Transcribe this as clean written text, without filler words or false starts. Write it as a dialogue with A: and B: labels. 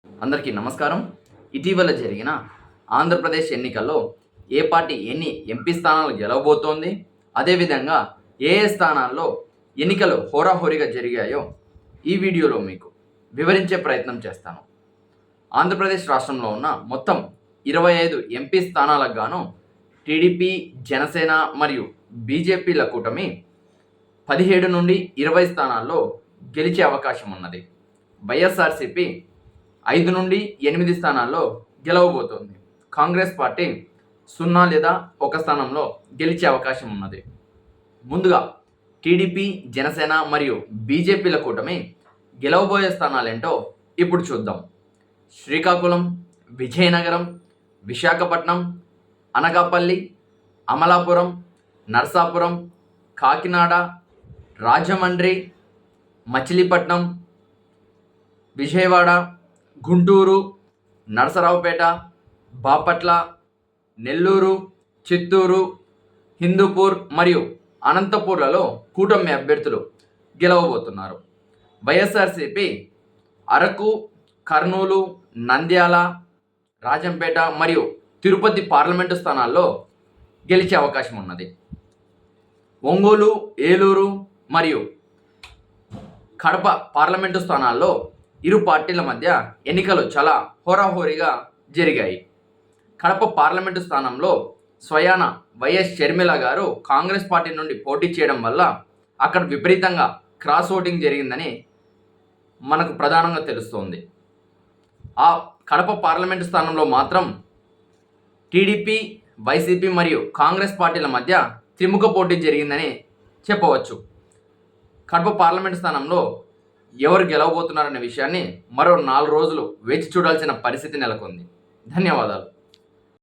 A: అందరికీ నమస్కారం. ఇటీవల జరిగిన ఆంధ్రప్రదేశ్ ఎన్నికల్లో ఏ పార్టీ ఎన్ని ఎంపీ స్థానాలు గెలవబోతోంది, అదేవిధంగా ఏ ఏ స్థానాల్లో ఎన్నికలు హోరాహోరీగా జరిగాయో ఈ వీడియోలో మీకు వివరించే ప్రయత్నం చేస్తాను. ఆంధ్రప్రదేశ్ రాష్ట్రంలో ఉన్న మొత్తం 25 ఎంపీ స్థానాలకు గాను టీడీపీ, జనసేన మరియు బీజేపీల కూటమి 17 నుండి 20 స్థానాల్లో గెలిచే అవకాశం ఉన్నది. వైఎస్ఆర్సీపీ 5 నుండి 8 స్థానాల్లో గెలవబోతోంది. కాంగ్రెస్ పార్టీ 0 లేదా 1 స్థానంలో గెలిచే అవకాశం ఉన్నది. ముందుగా టీడీపీ, జనసేన మరియు బీజేపీల కూటమి గెలవబోయే స్థానాలేంటో ఇప్పుడు చూద్దాం. శ్రీకాకుళం, విజయనగరం, విశాఖపట్నం, అనకాపల్లి, అమలాపురం, నర్సాపురం, కాకినాడ, రాజమండ్రి, మచిలీపట్నం, విజయవాడ, గుంటూరు, నరసరావుపేట, బాపట్ల, నెల్లూరు, చిత్తూరు, హిందూపూర్ మరియు అనంతపూర్లలో కూటమి అభ్యర్థులు గెలవబోతున్నారు. వైఎస్ఆర్సీపీ అరకు, కర్నూలు, నంద్యాల, రాజంపేట మరియు తిరుపతి పార్లమెంటు స్థానాల్లో గెలిచే అవకాశం ఉన్నది. ఒంగోలు, ఏలూరు మరియు కడప పార్లమెంటు స్థానాల్లో ఇరు పార్టీల మధ్య ఎన్నికలు చాలా హోరాహోరీగా జరిగాయి. కడప పార్లమెంటు స్థానంలో స్వయాన వైఎస్ షర్మిల గారు కాంగ్రెస్ పార్టీ నుండి పోటీ చేయడం వల్ల అక్కడ విపరీతంగా క్రాస్ ఓటింగ్ జరిగిందని మనకు ప్రధానంగా తెలుస్తోంది. ఆ కడప పార్లమెంటు స్థానంలో మాత్రం టీడీపీ, వైసీపీ మరియు కాంగ్రెస్ పార్టీల మధ్య త్రిముఖ పోటీ జరిగిందని చెప్పవచ్చు. కడప పార్లమెంటు స్థానంలో ఎవరు గెలవబోతున్నారనే విషయాన్ని మరో 4 రోజులు వేచి చూడాల్సిన పరిస్థితి నెలకొంది. ధన్యవాదాలు.